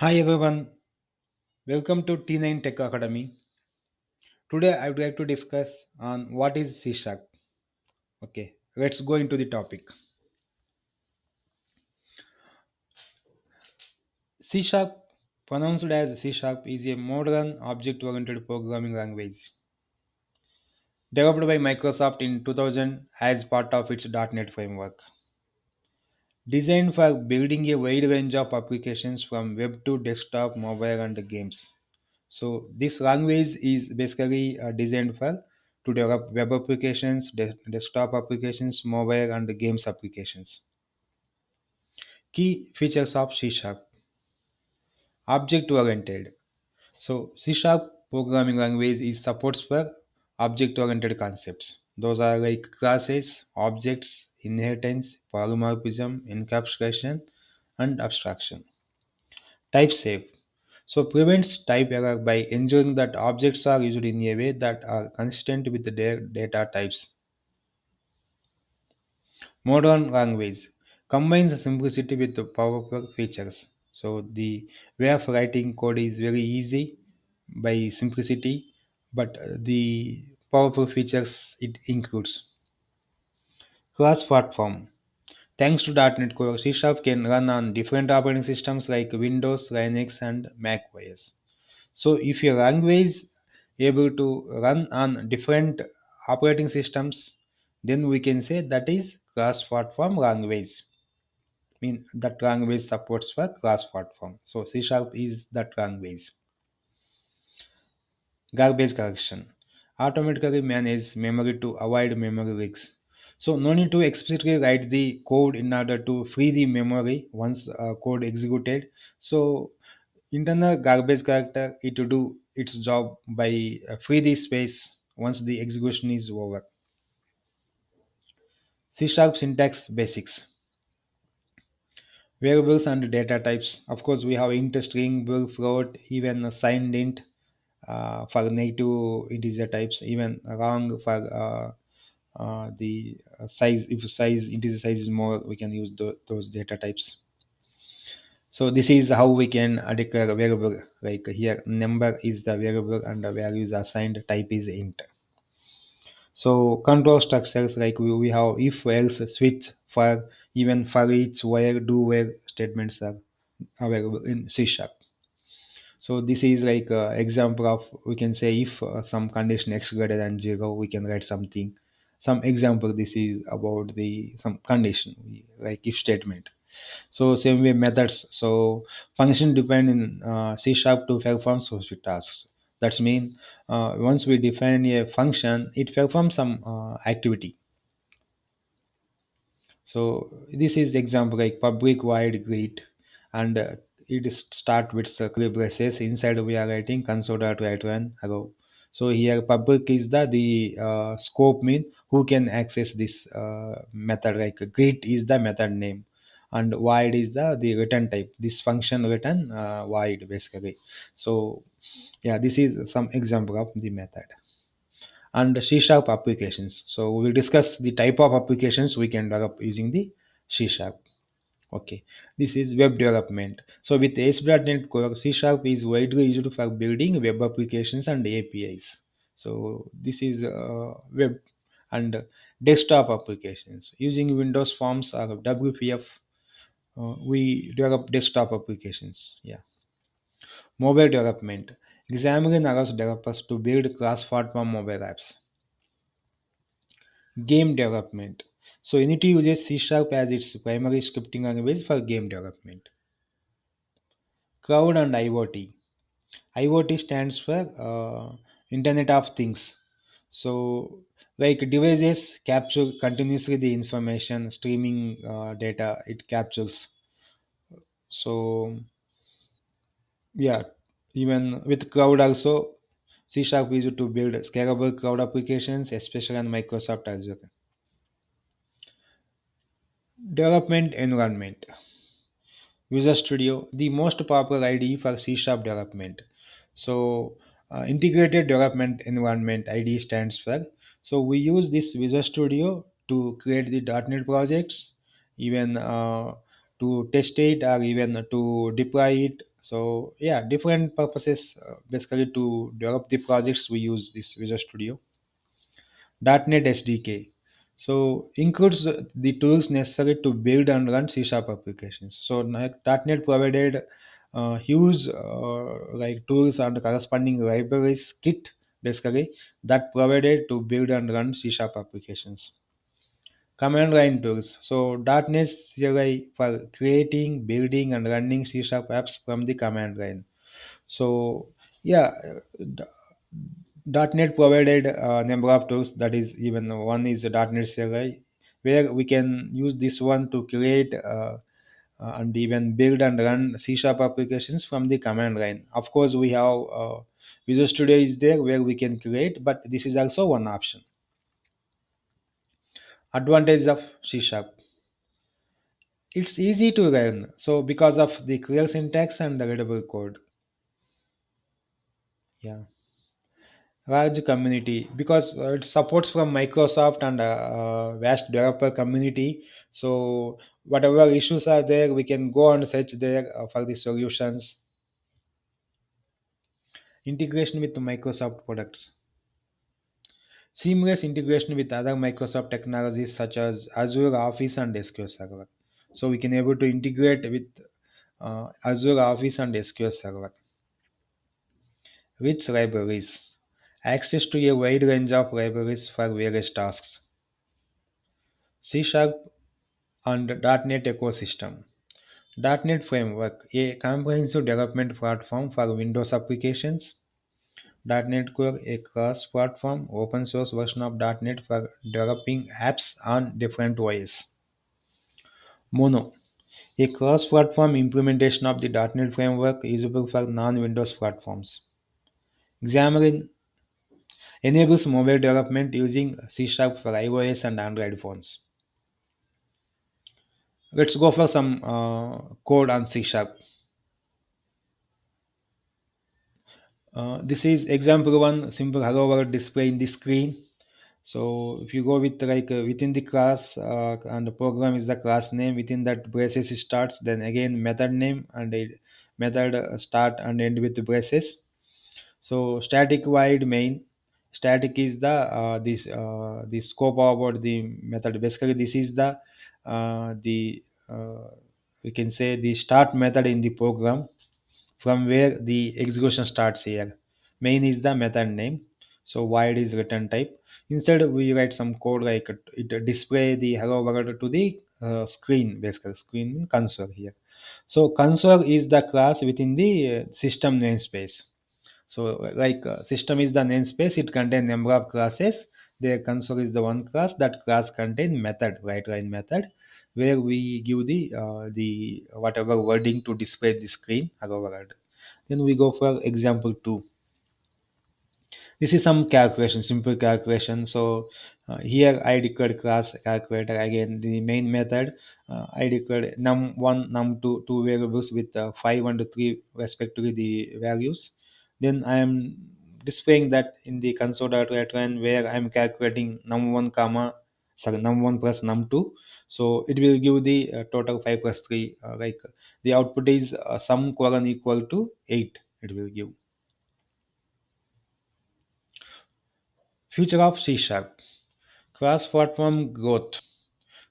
Hi everyone, welcome to T9 Tech Academy. Today I would like to discuss on what is C Sharp. Okay, let's go into the topic. C Sharp, pronounced as C Sharp, is a modern object-oriented programming language developed by Microsoft in 2000 as part of its .NET framework. Designed for building a wide range of applications from web to desktop, mobile, and games. So this language is basically designed for to develop web applications, desktop applications, mobile and games applications. Key features of C Sharp: object oriented. So C Sharp programming language is supports for object oriented concepts. Those are like classes, objects, inheritance, polymorphism, encapsulation, and abstraction. Type safe. So prevents type error by ensuring that objects are used in a way that are consistent with their data types. Modern language combines simplicity with the powerful features. So the way of writing code is very easy by simplicity, but the powerful features it includes. Cross platform. Thanks to .NET Core, C Sharp can run on different operating systems like Windows, Linux, and Mac OS. So if your language able to run on different operating systems, then we can say that is cross-platform language. Mean that language supports for cross-platform. So C Sharp is that language. Garbage collection. Automatically manage memory to avoid memory leaks. So no need to explicitly write the code in order to free the memory once code executed. So internal garbage collector it to do its job by free the space once the execution is over. C sharp syntax basics. Variables and data types. Of course, we have int, string, bool, float, even a signed int for native integer types, even wrong for the size. If size integer size is more, we can use those data types. So this is how we can declare a variable. Like here, number is the variable and the value is assigned. Type is int. So control structures like we have if, else, switch, for, even, for each, where, do, where statements are available in C sharp. So this is like example of we can say if some condition x greater than zero, we can write something. Some example this is about the some condition like if statement. So same way methods. So function depend in C sharp to perform specific tasks. That's mean once we define a function, it performs some activity. So this is the example like public void greet, and it is start with curly braces. Inside we are writing console.write one hello. So here public is the scope mean who can access this method. Like greet is the method name, and void is the return type. This function return void basically. So yeah, this is some example of the method and C sharp applications. So we will discuss the type of applications we can develop using the C sharp. Okay, this is web development. So with ASP.NET Core, C sharp is widely used for building web applications and APIs. So this is web and desktop applications. Using Windows Forms or WPF, we develop desktop applications. Yeah. Mobile development. Xamarin allows developers to build cross-platform mobile apps. Game development. So Unity uses C Sharp as its primary scripting language for game development. Cloud and IoT. IoT stands for Internet of Things. So like devices capture continuously the information, streaming data it captures. So yeah, even with cloud also, C Sharp is used to build scalable cloud applications, especially on Microsoft Azure. Development environment. Visual Studio, the most popular IDE for C Sharp development. So, Integrated Development Environment IDE stands for. So, we use this Visual Studio to create the .NET projects, even to test it or even to deploy it. So yeah, different purposes basically to develop the projects we use this Visual Studio. .NET SDK. So includes the tools necessary to build and run C Sharp applications. So .NET provided huge like tools and corresponding libraries kit basically that provided to build and run C Sharp applications. Command line tools. So .NET CLI for creating, building, and running C Sharp apps from the command line. So yeah, .NET provided a number of tools. That is, even one is the .NET CLI, where we can use this one to create and even build and run C Sharp applications from the command line. Of course, we have Visual Studio is there where we can create, but this is also one option. Advantage of C Sharp. It's easy to learn. So because of the clear syntax and the readable code. Yeah. Large community because it supports from Microsoft and vast developer community. So whatever issues are there, we can go and search there for the solutions. Integration with Microsoft products, seamless integration with other Microsoft technologies such as Azure Office and SQL Server. So we can able to integrate with Azure Office and SQL Server. Rich libraries, access to a wide range of libraries for various tasks. C Sharp and .NET ecosystem. .NET Framework, a comprehensive development platform for Windows applications. .NET Core, a cross-platform open source version of .NET for developing apps on different OS. Mono, a cross-platform implementation of the .NET Framework usable for non-Windows platforms. Xamarin enables mobile development using C Sharp for iOS and Android phones. Let's go for some code on C Sharp. This is example one, simple hello world display in the screen. So if you go with like within the class and the program is the class name, within that braces starts, then again method name and a method start and end with braces. So static void main, static is the scope about the method. Basically, this is the we can say the start method in the program from where the execution starts here. Main is the method name. So void is return type. Instead, we write some code like it display the hello world to the screen, basically screen console here. So console is the class within the system namespace. So like system is the namespace, it contains number of classes. The console is the one class. That class contain method, right line method, where we give the whatever wording to display the screen hello world. Then we go for example 2. This is some calculation, simple calculation. So here I declared class calculator again the main method. I declared num1, num2, two variables with 5 and 3 respectively the values. Then I am displaying that in the console.write where I am calculating num1 comma sorry num1 plus num2. So it will give the total 5 plus 3 like the output is sum colon equal to 8 it will give. Future of C Sharp. Cross-platform growth.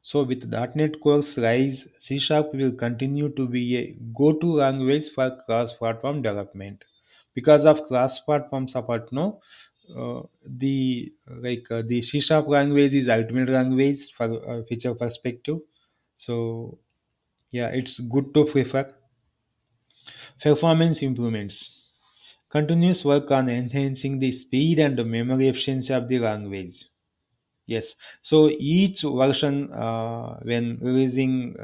So with .NET Core's rise, C Sharp will continue to be a go-to language for cross-platform development. Because of cross-platform support, no, the C Sharp language is ultimate language for feature perspective. So yeah, it's good to prefer. Performance improvements. Continuous work on enhancing the speed and the memory efficiency of the language. Yes. So each version, when releasing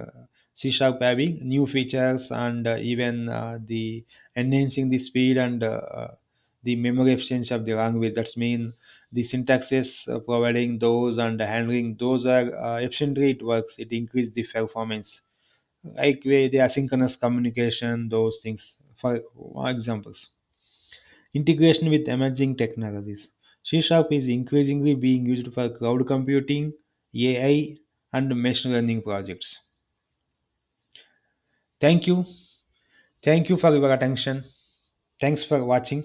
C Sharp having new features and even the enhancing the speed and the memory efficiency of the language. That's mean the syntaxes providing those and handling those are efficiently it works. It increase the performance. Like way the asynchronous communication, those things. For examples. Integration with emerging technologies. C Sharp is increasingly being used for cloud computing, AI, and machine learning projects. Thank you. Thank you for your attention. Thanks for watching.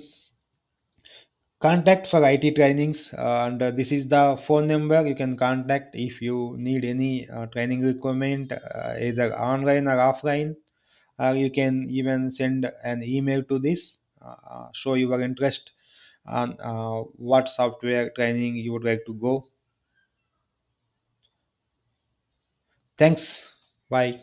Contact for IT trainings, and this is the phone number you can contact if you need any training requirement, either online or offline. You can even send an email to this, show your interest on what software training you would like to go. Thanks. Bye.